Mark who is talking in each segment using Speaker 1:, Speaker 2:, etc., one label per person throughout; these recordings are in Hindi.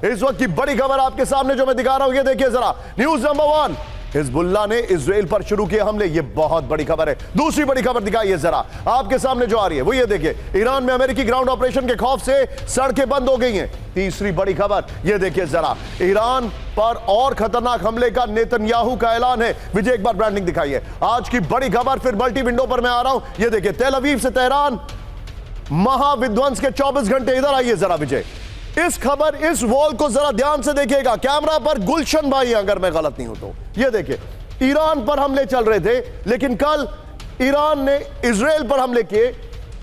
Speaker 1: इस वक्त की बड़ी खबर आपके सामने जो मैं दिखा रहा हूं, ये देखिए जरा। न्यूज नंबर 1, हिजबुल्लाह ने इजराइल पर शुरू किए हमले। ये बहुत बड़ी खबर है। दूसरी बड़ी खबर दिखाइए जरा आपके सामने जो आ रही है, वो ये देखिए, ईरान में अमेरिकी ग्राउंड ऑपरेशन के खौफ से सड़कें बंद हो गई हैं। तीसरी बड़ी खबर ये देखिए जरा, ईरान पर और खतरनाक हमले का नेतन्याहू का ऐलान है। विजय एक बार ब्रांडिंग दिखाइए। आज की बड़ी खबर फिर मल्टी विंडो पर मैं आ रहा हूं। ये देखिए, तेल अवीव से तेहरान महाविध्वंस के 24 घंटे। इधर आइए जरा विजय, इस खबर, इस वॉल को जरा ध्यान से देखिएगा। कैमरा पर गुलशन भाई, अगर मैं गलत नहीं हूं तो। ये देखिए, ईरान पर हमले चल रहे थे, लेकिन कल ईरान ने इजराइल पर हमले किए।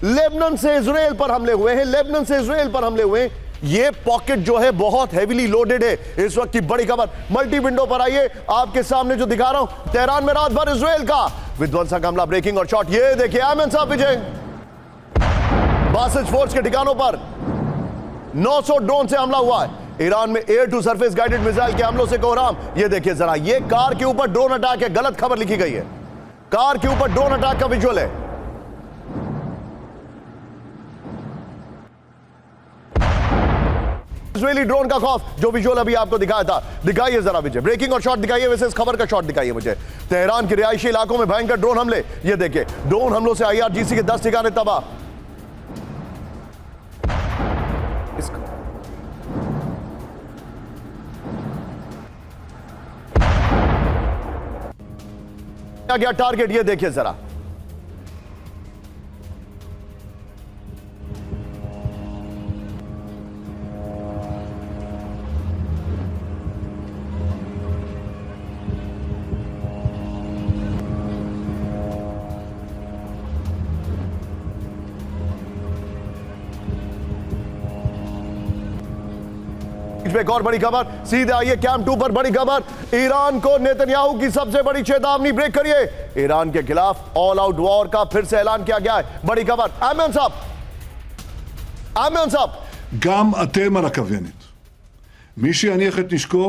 Speaker 1: लेबनान से इजराइल पर हमले हुए हैं, लेबनान से इजराइल पर हमले हुए हैं। ये पॉकेट जो है बहुत हेवीली लोडेड है। इस वक्त की बड़ी खबर मल्टी विंडो पर आइए, आपके सामने जो दिखा रहा हूं। तेहरान में रात भर इजराइल का विध्वंसक हमला, ब्रेकिंग और शॉट। ये देखिए आयमन साहब विजय, बासिज फोर्स के ठिकानों पर 900 ड्रोन से हमला हुआ है। ईरान में air to surface guided missile के हमलों से कोहराम। ये देखिए जरा, ये कार के ऊपर ड्रोन अटैक है। गलत खबर लिखी गई है, कार के ऊपर ड्रोन अटैक का विजुअल है। इजरायली ड्रोन का खौफ, जो विजुअल अभी आपको दिखाया था, दिखाइए जरा विजय। ब्रेकिंग और शॉट दिखाइए, वैसे इस खबर का शॉट दिखाइए मुझे। तेहरान के रिहायशी इलाकों में भयंकर ड्रोन हमले। ये देखिए, ड्रोन हमलों से IRGC के 10 ठिकाने तबाह। गया टारगेट, ये देखिए जरा। एक और बड़ी खबर, सीधे आइए कैंप 2 पर। बड़ी खबर, ईरान को नेतन्याहू की सबसे बड़ी चेतावनी। ब्रेक करिए। ईरान के खिलाफ ऑल आउट वॉर का फिर से ऐलान किया गया है। बड़ी खबर, आयमन साहब, आयमन साहब,
Speaker 2: גם אתם על הכוונת. מי שיניח את נשקו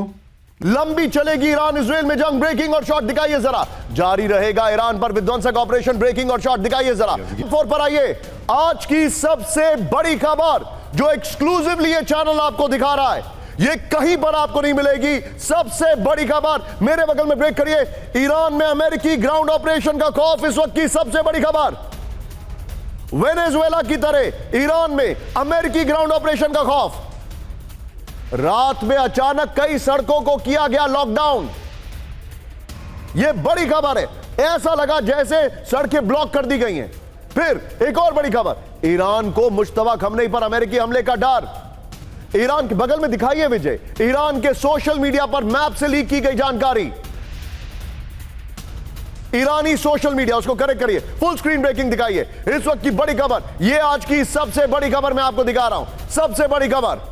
Speaker 1: लंबी चलेगी ईरान इजराइल में जंग। ब्रेकिंग और शॉट दिखाइए जरा। जारी रहेगा ईरान पर विध्वंसक ऑपरेशन। ब्रेकिंग और शॉट दिखाइए जरा। 4 पर आइए, आज की सबसे बड़ी खबर जो एक्सक्लूसिवली ये चैनल आपको दिखा रहा है, ये कहीं पर आपको नहीं मिलेगी। सबसे बड़ी खबर मेरे बगल में, ब्रेक करिए। ईरान में अमेरिकी ग्राउंड ऑपरेशन का खौफ, इस वक्त की सबसे बड़ी खबर। वेनेजुएला की तरह ईरान में अमेरिकी ग्राउंड ऑपरेशन का खौफ। रात में अचानक कई सड़कों को किया गया लॉकडाउन। यह बड़ी खबर है। ऐसा लगा जैसे सड़कें ब्लॉक कर दी गई हैं। फिर एक और बड़ी खबर, ईरान को मुश्तबा खमनेई पर अमेरिकी हमले का डर। ईरान के बगल में दिखाइए विजय, ईरान के सोशल मीडिया पर मैप से लीक की गई जानकारी। ईरानी सोशल मीडिया, उसको करेक्ट करिए। फुल स्क्रीन ब्रेकिंग दिखाइए। इस वक्त की बड़ी खबर, यह आज की सबसे बड़ी खबर मैं आपको दिखा रहा हूं। सबसे बड़ी खबर,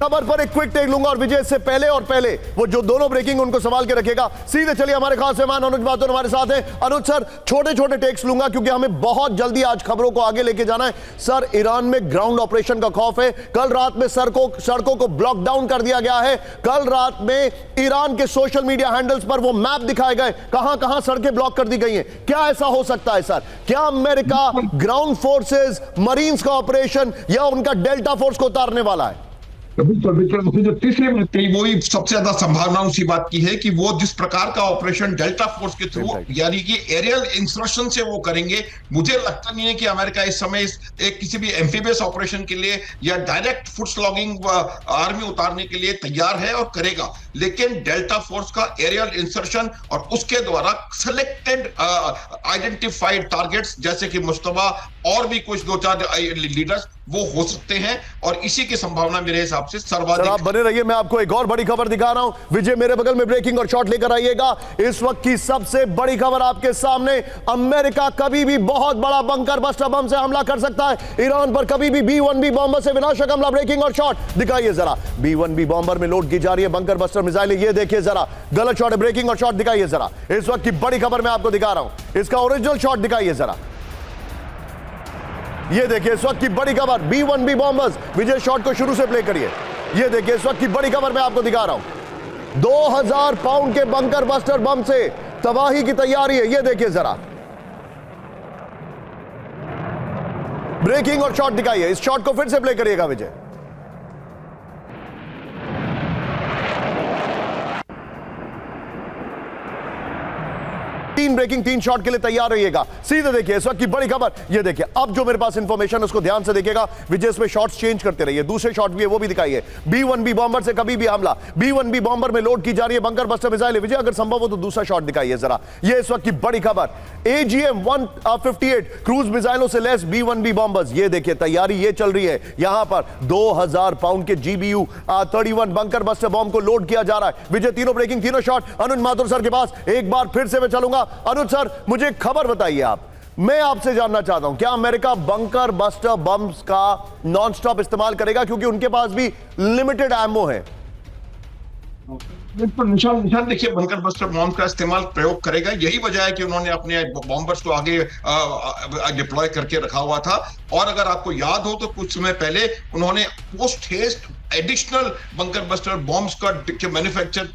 Speaker 1: खबर पर एक क्विक टेक लूंगा और विजय से पहले वो जो दोनों ब्रेकिंग उनको संभाल के रखेगा। सीधे चलिए, हमारे खास मेहमान अनुज बातोन हमारे साथ हैं। अनुज सर, छोटे छोटे टेक्स लूंगा क्योंकि हमें बहुत जल्दी आज खबरों को आगे लेके जाना है। सर, ईरान में ग्राउंड ऑपरेशन का खौफ है। कल रात में सड़कों को ब्लॉक डाउन कर दिया गया है। कल रात में ईरान के सोशल मीडिया हैंडल्स पर वो मैप दिखाए गए, कहां कहां सड़कें ब्लॉक कर दी गई हैं। क्या ऐसा हो सकता है सर? क्या अमेरिका ग्राउंड फोर्सेस, मरीन्स का ऑपरेशन या उनका डेल्टा फोर्स को उतारने वाला है?
Speaker 3: बिल्कुल, जो तीसरी बात कही वही सबसे ज्यादा संभावना उसी बात की है कि वो जिस प्रकार का ऑपरेशन डेल्टा फोर्स के थ्रू, यानी कि एरियल इंसर्शन से वो करेंगे। मुझे लगता नहीं है कि अमेरिका इस समय एक किसी भी एम्फीबियस ऑपरेशन के लिए या डायरेक्ट फुट स्लॉगिंग आर्मी उतारने के लिए तैयार है और करेगा, लेकिन डेल्टा फोर्स का एरियल इंसर्शन और उसके द्वारा सेलेक्टेड आइडेंटिफाइड टारगेट्स जैसे कि मुश्तबा और भी कुछ 2-4 लीडर्स वो हो सकते हैं, और इसी की संभावना मेरे हिसाब से सर्वाधिक।
Speaker 1: आप बने रहिए, मैं आपको एक और बड़ी खबर दिखा रहा हूं। विजय मेरे बगल में ब्रेकिंग और शॉट लेकर आइएगा। इस वक्त की सबसे बड़ी खबर आपके सामने, अमेरिका कभी भी बहुत बड़ा बंकर बस्टर बम से हमला कर सकता है। ईरान पर कभी भी B-1B बॉम्बर से विनाशक हमला। ब्रेकिंग और शॉट दिखाइए जरा। B-1B बॉम्बर में लोड की जा रही है बंकर बस्टर मिसाइल। ये देखिए जरा, गलत शॉट है। ब्रेकिंग और शॉट दिखाइए जरा। इस वक्त की बड़ी खबर मैं आपको दिखा रहा हूं, इसका ओरिजिनल शॉट दिखाइए जरा। ये देखिए इस वक्त की बड़ी खबर, B-1B बॉम्बर्स। विजय शॉट को शुरू से प्ले करिए। ये देखिए इस वक्त की बड़ी खबर मैं आपको दिखा रहा हूं। 2000 पाउंड के बंकर बस्टर बम से तबाही की तैयारी है। ये देखिए जरा, ब्रेकिंग और शॉट दिखाइए। इस शॉट को फिर से प्ले करिएगा विजय। तीन ब्रेकिंग, तीन शॉट के लिए तैयार रहिएगा। सीधे देखिए इस वक्त की बड़ी खबर। ये देखिए अब जो मेरे पास इंफॉर्मेशन उसको ध्यान से देखिएगा। विजय इसमें शॉट्स चेंज करते रहिए। दूसरे शॉट भी है वो भी दिखाइए। B-1B बॉम्बर से कभी भी हमला। B-1B बॉम्बर में लोड की जा रही है बंकर बस्टर मिसाइल। विजय अगर संभव हो तो दूसरा शॉट दिखाइए जरा। ये इस वक्त की बड़ी खबर, AGM-158 क्रूज मिसाइलों से लेस B-1B बॉम्बर्स। ये देखिए तैयारी ये चल रही है। यहां पर 2000 पाउंड के GBU-31 बंकर बस्टर बॉम्ब को लोड किया जा रहा है। विजय तीनों ब्रेकिंग, तीनों शॉट अनुज माथुर सर के पास। एक बार फिर से मैं चलूंगा। अनुज सर मुझे एक खबर बताइए आप, मैं आपसे जानना चाहता हूं क्या अमेरिका बंकर बस्टर बम्स का नॉन स्टॉप इस्तेमाल करेगा, क्योंकि उनके पास भी लिमिटेड एमो है।
Speaker 3: निशान देखिए, बंकर बस्टर बॉम्ब का इस्तेमाल प्रयोग करेगा। यही वजह है कि उन्होंने अपने बॉम्बर्स को आगे डिप्लॉय करके रखा हुआ था। और अगर आपको याद हो तो कुछ समय पहले उन्होंने पोस्ट हेस्ट एडिशनल बंकर बस्टर बॉम्ब्स का मैन्युफैक्चर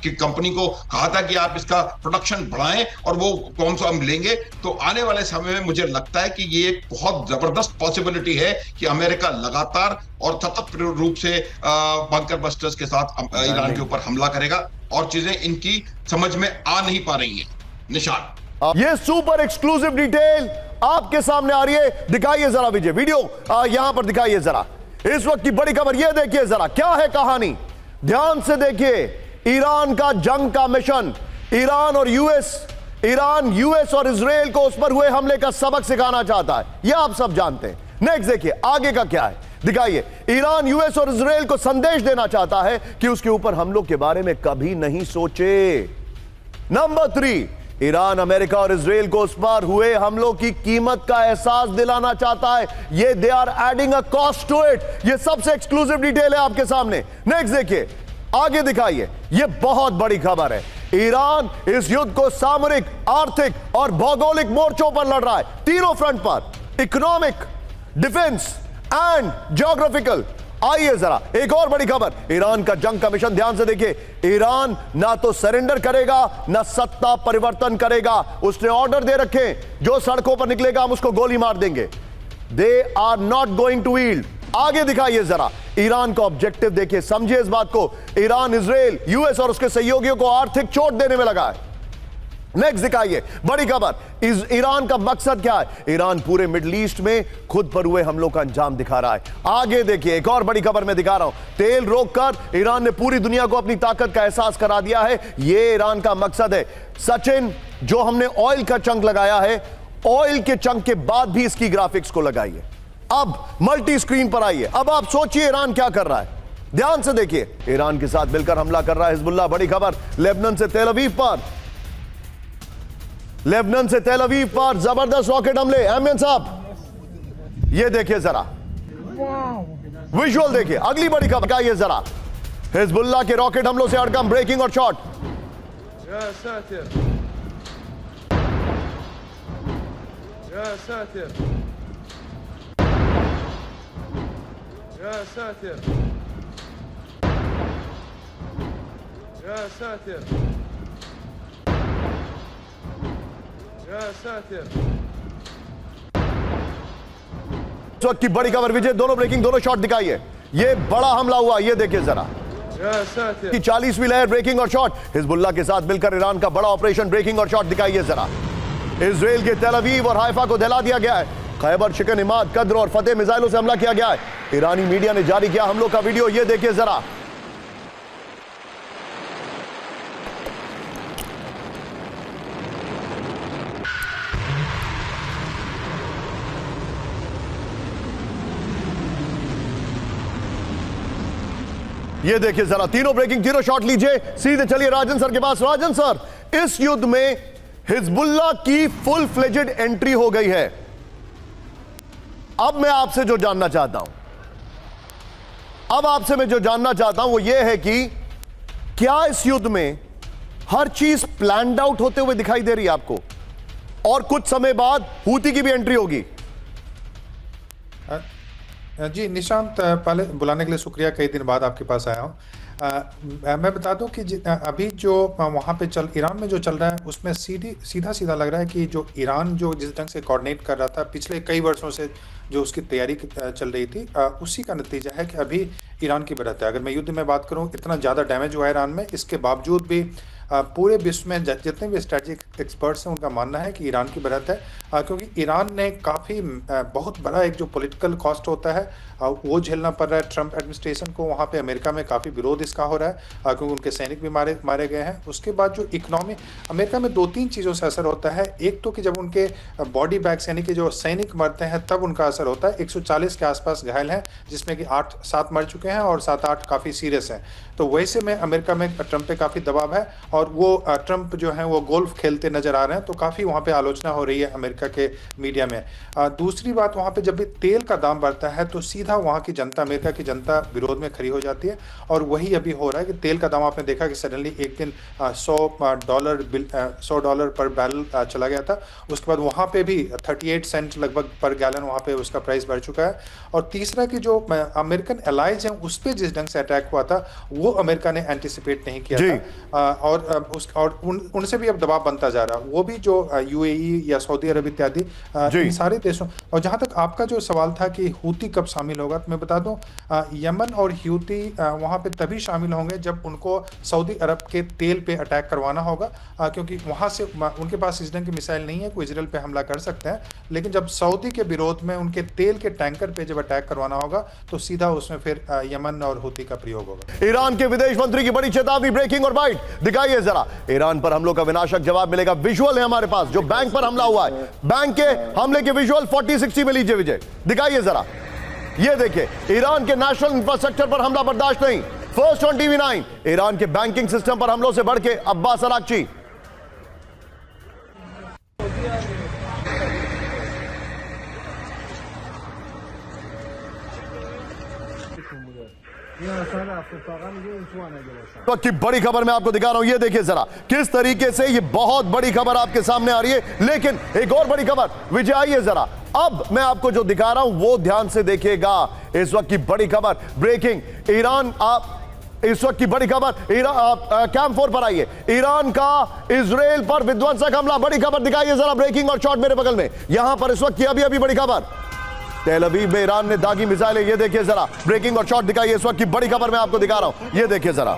Speaker 3: की कंपनी को कहा था कि आप इसका प्रोडक्शन बढ़ाएं और वो बॉम्ब्स हम लेंगे। तो आने वाले समय में मुझे लगता है कि ये एक बहुत जबरदस्त पॉसिबिलिटी है कि अमेरिका लगातार और सतत रूप से बंकर बस्टर्स के साथ ईरान के ऊपर हमला करेगा। और चीजें इनकी समझ में आ नहीं पा रही है। निशान,
Speaker 1: ये सुपर एक्सक्लूसिव डिटेल आपके सामने आ रही है। दिखाइए जरा विजय, वीडियो यहां पर दिखाइए जरा। इस वक्त की बड़ी खबर ये देखिए जरा, क्या है कहानी, ध्यान से देखिए। ईरान का जंग का मिशन, ईरान यूएस और इजराइल को उस पर हुए हमले का सबक सिखाना चाहता है। यह आप सब जानते हैं। नेक्स्ट देखिए आगे का क्या है, दिखाइए। ईरान यूएस और इजराइल को संदेश देना चाहता है कि उसके ऊपर हमलों के बारे में कभी नहीं सोचे। नंबर 3, ईरान अमेरिका और इजराइल को उस पर हुए हमलों की कीमत का एहसास दिलाना चाहता है। ये they are adding a cost to it. ये सबसे एक्सक्लूसिव डिटेल है आपके सामने। नेक्स्ट देखिए, आगे दिखाइए। ये बहुत बड़ी खबर है। ईरान इस युद्ध को सामरिक, आर्थिक और भौगोलिक मोर्चों पर लड़ रहा है। तीनों फ्रंट पर, इकोनॉमिक, डिफेंस एंड ज्योग्राफिकल। आइए जरा एक और बड़ी खबर, ईरान का जंग का मिशन। ध्यान से देखिए, ईरान ना तो सरेंडर करेगा ना सत्ता परिवर्तन करेगा। उसने ऑर्डर दे रखे, जो सड़कों पर निकलेगा हम उसको गोली मार देंगे। They are not going to yield. आगे दिखाइए जरा, ईरान का ऑब्जेक्टिव देखिए, समझिए इस बात को। ईरान इजराइल, यूएस और उसके सहयोगियों को आर्थिक चोट देने में लगा है। नेक्स्ट दिखाइए बड़ी खबर, ईरान का मकसद क्या है। ईरान पूरे मिडिल ईस्ट में खुद पर हुए हमलों का अंजाम दिखा रहा है। आगे देखिए एक और बड़ी खबर मैं दिखा रहा हूं। तेल रोककर ईरान ने पूरी दुनिया को अपनी ताकत का एहसास करा दिया है। यह ईरान का मकसद है। सचिन, जो हमने ऑयल का चंक लगाया है, ऑयल के चंक के बाद भी इसकी ग्राफिक्स को लगाइए। अब मल्टी स्क्रीन पर आइए। अब आप सोचिए ईरान क्या कर रहा है। ध्यान से देखिए, ईरान के साथ मिलकर हमला कर रहा है हिजबुल्लाह। बड़ी खबर, लेबनान से तेल अवीव पर जबरदस्त रॉकेट हमले। एमएन साहब ये देखिए जरा, विजुअल देखिए। अगली बड़ी खबर का ये जरा, हिजबुल्लाह के रॉकेट हमलों से हड़कंप, ब्रेकिंग और शॉट। इस वक्त की बड़ी खबर विजय, दोनों ब्रेकिंग, दोनों शॉट दिखाइए। ये बड़ा हमला हुआ, ये देखिए जरा कि 40वीं लहर, ब्रेकिंग और शॉट। हिजबुल्लाह के साथ मिलकर ईरान का बड़ा ऑपरेशन, ब्रेकिंग और शॉट दिखाइए जरा। इजराइल के तेल अवीव और हाइफा को दहला दिया गया है। खैबर, शिकन, इमाद, कद्र और फतेह मिसाइलों से हमला किया गया है। ईरानी मीडिया ने जारी किया हमलों का वीडियो, ये देखिए जरा। ये देखिए जरा, तीनों ब्रेकिंग, तीनों शॉट लीजिए। सीधे चलिए राजन सर के पास। राजन सर, इस युद्ध में हिजबुल्लाह की फुल फ्लेजेड एंट्री हो गई है। अब मैं आपसे जो जानना चाहता हूं, वो यह है कि क्या इस युद्ध में हर चीज प्लान्ड आउट होते हुए दिखाई दे रही है आपको, और कुछ समय बाद हूती की भी एंट्री होगी?
Speaker 4: जी निशांत, पहले बुलाने के लिए शुक्रिया। कई दिन बाद आपके पास आया हूँ। मैं बता दूं कि अभी जो वहाँ पे ईरान में जो चल रहा है उसमें सीधा सीधा लग रहा है कि जो ईरान जो जिस ढंग से कोऑर्डिनेट कर रहा था पिछले कई वर्षों से, जो उसकी तैयारी चल रही थी, उसी का नतीजा है कि अभी ईरान की बढ़त है। अगर मैं युद्ध में बात करूं, इतना ज़्यादा डैमेज हुआ है ईरान में, इसके बावजूद भी पूरे विश्व में जितने भी स्ट्रेटेजिक एक्सपर्ट्स हैं उनका मानना है कि ईरान की बढ़त है, क्योंकि ईरान ने काफ़ी बहुत बड़ा एक जो पॉलिटिकल कॉस्ट होता है वो झेलना पड़ रहा है ट्रंप एडमिनिस्ट्रेशन को। वहाँ पे अमेरिका में काफ़ी विरोध इसका हो रहा है, क्योंकि उनके सैनिक भी मारे गए हैं। उसके बाद जो इकोनॉमी, अमेरिका में 2-3 चीज़ों से असर होता है। एक तो कि जब उनके बॉडी बैग्स यानी कि जो सैनिक मरते हैं तब उनका असर होता है। 140 के आसपास घायल हैं, जिसमें कि 7 मर चुके हैं और 7-8 काफ़ी सीरियस हैं। तो वैसे में अमेरिका में ट्रंप पे काफ़ी दबाव है और वो ट्रंप जो है वो गोल्फ खेलते नजर आ रहे हैं, तो काफ़ी वहाँ पे आलोचना हो रही है अमेरिका के मीडिया में। दूसरी बात, वहाँ पे जब भी तेल का दाम बढ़ता है तो सीधा वहाँ की जनता, अमेरिका की जनता विरोध में खड़ी हो जाती है, और वही अभी हो रहा है कि तेल का दाम आपने देखा कि सडनली एक दिन $100 पर बैरल चला गया था। उसके बाद वहाँ पे भी 38 सेंट लगभग पर गैलन वहाँ पे उसका प्राइस बढ़ चुका है। और तीसरा कि जो अमेरिकन एलाइज हैं उस पर जिस ढंग से अटैक हुआ था वो अमेरिका ने एंटिसिपेट नहीं किया था, और उनसे भी अब दबाव बनता जा रहा। वो भी जो यूएई या सऊदी अरब इत्यादि इन सारे देशों। और जहाँ तक आपका जो सवाल था कि हूती कब शामिल होगा, तो मैं बता दूं यमन और हूती वहाँ पे तभी शामिल होंगे जब उनको सऊदी अरब के तेल पे अटैक करवाना होगा, क्योंकि वहाँ से उनके पास इस ढंग की मिसाइल नहीं है, कोई इजराइल पे हमला कर सकते हैं, लेकिन जब सऊदी के विरोध में उनके तेल के टैंकर पे जब अटैक करवाना होगा तो सीधा उसमें फिर यमन और हूती का प्रयोग होगा।
Speaker 1: ईरान के विदेश मंत्री की बड़ी चेतावनी, ब्रेकिंग और बाइट दिखाइए जरा। ईरान पर हमलों का विनाशक जवाब मिलेगा। विजुअल है हमारे पास, जो बैंक पर हमला हुआ है, बैंक के हमले के विजुअल 40-60 में लीजिए विजय, दिखाइए जरा। ये देखिए, ईरान के नेशनल इंफ्रास्ट्रक्चर पर हमला बर्दाश्त नहीं। फर्स्ट ऑन टीवी 9, ईरान के बैंकिंग सिस्टम पर हमलों से बढ़ के अब्बास अराक्ची। तो की बड़ी खबर मैं आपको दिखा रहा हूं, ये देखिए जरा किस तरीके से ये बहुत बड़ी खबर आपके सामने आ रही है। लेकिन एक और बड़ी खबर, विजय आइए जरा। अब मैं आपको जो दिखा रहा हूं वो ध्यान से देखिएगा। इस वक्त की बड़ी खबर, ब्रेकिंग ईरान, इस वक्त की बड़ी खबर, कैंप 4 पर आइए। ईरान का इजराइल पर विध्वंसक हमला, बड़ी खबर दिखाइए जरा। ब्रेकिंग और शॉट मेरे बगल में, यहां पर इस वक्त की अभी बड़ी खबर। तेल अवीव में ईरान ने दागी मिसाइलें, ये देखिए जरा। ब्रेकिंग और शॉट दिखाइए, इस वक्त की बड़ी खबर मैं आपको दिखा रहा हूं, ये देखिए जरा।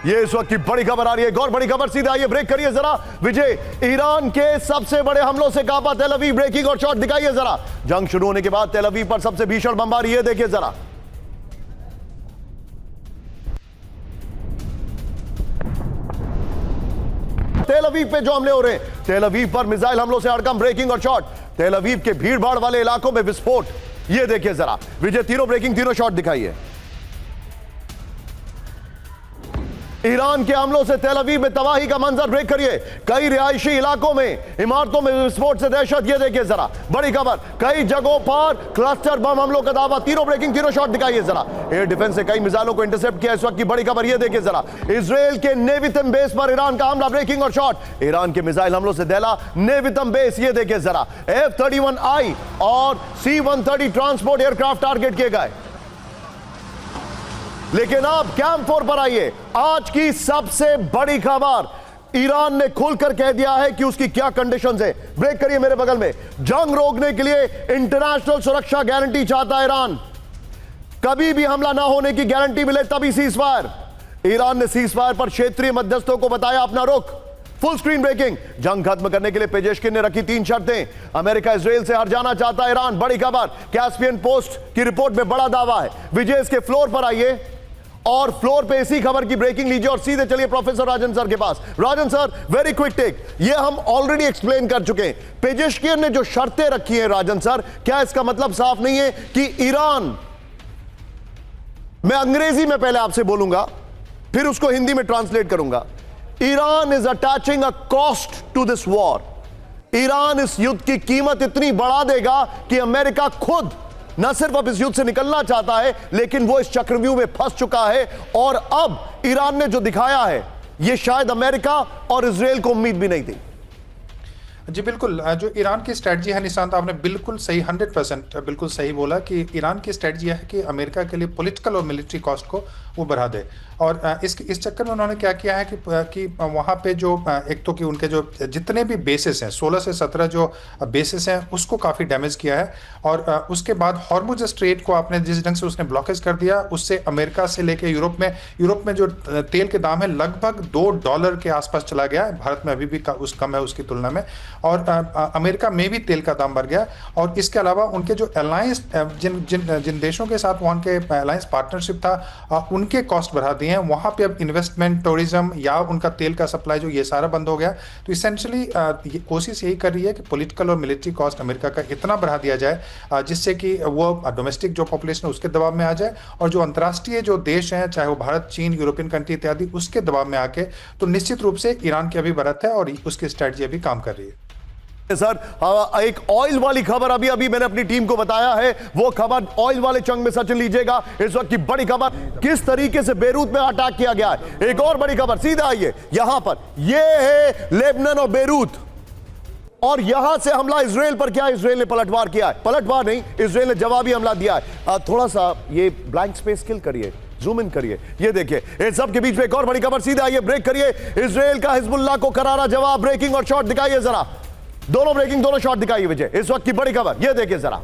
Speaker 1: ये इस वक्त की बड़ी खबर आ रही है। एक और बड़ी खबर, सीधे आइए, ब्रेक करिए जरा विजय। ईरान के सबसे बड़े हमलों से कांपा तेल अवीव, ब्रेकिंग और शॉट दिखाइए जरा। जंग शुरू होने के बाद तेल अवीव पर सबसे भीषण बमबारी, ये देखिए जरा। तेल अवीव पे जो हमले हो रहे हैं, तेल अवीव पर मिसाइल हमलों से हड़कंप, ब्रेकिंग और शॉट। तेल अवीव के भीड़भाड़ वाले इलाकों में विस्फोट, ये देखिए जरा विजय। तीनों ब्रेकिंग, तीनों शॉट दिखाइए। ईरान के हमलों से तेल अवीव में तबाही का मंजर, ब्रेक करिए। कई रिहायशी इलाकों में, इमारतों में विस्फोट से दहशत, ये देखिए जरा। बड़ी खबर, कई जगहों पर क्लस्टर बम हमलों का दावा, तीनों ब्रेकिंग, तीनों शॉट दिखाइए जरा। एयर डिफेंस से कई मिसाइलों को इंटरसेप्ट किया, इस वक्त की बड़ी खबर, ये देखिए जरा। इजराइल के नेवितम बेस पर ईरान का हमला, ब्रेकिंग और शॉट। ईरान के मिसाइल हमलों से दहला नेवितम बेस, ये देखिए जरा। F-31I और C-130 ट्रांसपोर्ट एयरक्राफ्ट टारगेट किए गए। लेकिन अब कैंप 4 पर आइए। आज की सबसे बड़ी खबर, ईरान ने खुलकर कह दिया है कि उसकी क्या कंडीशंस है। ब्रेक करिए मेरे बगल में। जंग रोकने के लिए इंटरनेशनल सुरक्षा गारंटी चाहता है ईरान। कभी भी हमला ना होने की गारंटी मिले तभी सीज फायर। ईरान ने सीज फायर पर क्षेत्रीय मध्यस्थों को बताया अपना रुख। फुल स्क्रीन ब्रेकिंग, जंग खत्म करने के लिए पेजेशकिन ने रखी 3 शर्तें। अमेरिका इजराइल से हट जाना चाहता है ईरान, बड़ी खबर। कैस्पियन पोस्ट की रिपोर्ट में बड़ा दावा है। विजय इसके फ्लोर पर आइए और फ्लोर पे इसी खबर की ब्रेकिंग लीजिए और सीधे चलिए प्रोफेसर राजन सर के पास। राजन सर, वेरी क्विक टेक। ये हम ऑलरेडी एक्सप्लेन कर चुके हैं। पेजेशकिन ने जो शर्तें रखी हैं राजन सर, क्या इसका मतलब साफ नहीं है कि ईरान, मैं अंग्रेजी में पहले आपसे बोलूंगा फिर उसको हिंदी में ट्रांसलेट करूंगा, Iran is attaching a cost to this war. Iran इस युद्ध की कीमत इतनी बढ़ा देगा कि अमेरिका खुद न सिर्फ अब इस युद्ध से निकलना चाहता है, लेकिन वो इस चक्रव्यूह में फंस चुका है। और अब ईरान ने जो दिखाया है, यह शायद अमेरिका और इजराइल को उम्मीद भी नहीं थी।
Speaker 4: जी बिल्कुल, जो ईरान की स्ट्रेटजी है निशांत, आपने बिल्कुल सही 100% बिल्कुल सही बोला कि ईरान की स्ट्रेटजी है कि अमेरिका के लिए पॉलिटिकल और मिलिट्री कॉस्ट को वो बढ़ा दे। और इस चक्कर में उन्होंने क्या किया है कि वहाँ पे जो एक तो कि उनके जो जितने भी बेसिस हैं 16 से 17 जो बेसिस हैं उसको काफ़ी डैमेज किया है। और उसके बाद हॉर्मुज स्ट्रेट को आपने जिस ढंग से उसने ब्लॉकेज कर दिया, उससे अमेरिका से लेके यूरोप में जो तेल के दाम है लगभग $2 के आसपास चला गया है। भारत में अभी भी कम है उसकी तुलना में। और अमेरिका में भी तेल का दाम बढ़ गया। और इसके अलावा उनके जो अलायंस जिन देशों के साथ वहाँ के अलायंस पार्टनरशिप था उनके कॉस्ट बढ़ा दिए हैं। वहाँ पे अब इन्वेस्टमेंट, टूरिज्म या उनका तेल का सप्लाई जो ये सारा बंद हो गया। तो इसेंशियली कोशिश यही कर रही है कि पॉलिटिकल और मिलिट्री कॉस्ट अमेरिका का इतना बढ़ा दिया जाए जिससे कि वो डोमेस्टिक जो पॉपुलेशन है उसके दबाव में आ जाए, और जो अंतर्राष्ट्रीय जो देश हैं चाहे वो भारत, चीन, यूरोपियन कंट्री इत्यादि उसके दबाव में आके तो निश्चित रूप से ईरान की अभी बढ़त है और उसकी स्ट्रेटजी अभी काम कर रही है।
Speaker 1: सर, एक ऑयल वाली खबर अभी मैंने अपनी टीम को बताया है, वो खबर ऑयल वाले चंग में सचिन लीजिएगा। इस वक्त की बड़ी खबर, किस तरीके से बेरूत में अटैक किया गया है। एक और बड़ी खबर, सीधा आइए यहां पर, यह है लेबनान और बेरूत, और यहां से हमला इजराइल पर किया। इजराइल ने पलटवार किया है, पलटवार नहीं, इजराइल ने जवाबी हमला दिया है। थोड़ा सा ये ब्लैंक स्पेस किल करिए, जूम इन करिए, ये देखिए। इस सब के बीच में एक और बड़ी खबर, सीधा आइए, ब्रेक करिए। इजराइल का हिजबुल्लाह को करारा जवाब, ब्रेकिंग और शॉट दिखाइए जरा, दोनों ब्रेकिंग, दोनों शॉट दिखाइए विजय। इस वक्त की बड़ी खबर ये देखिए जरा।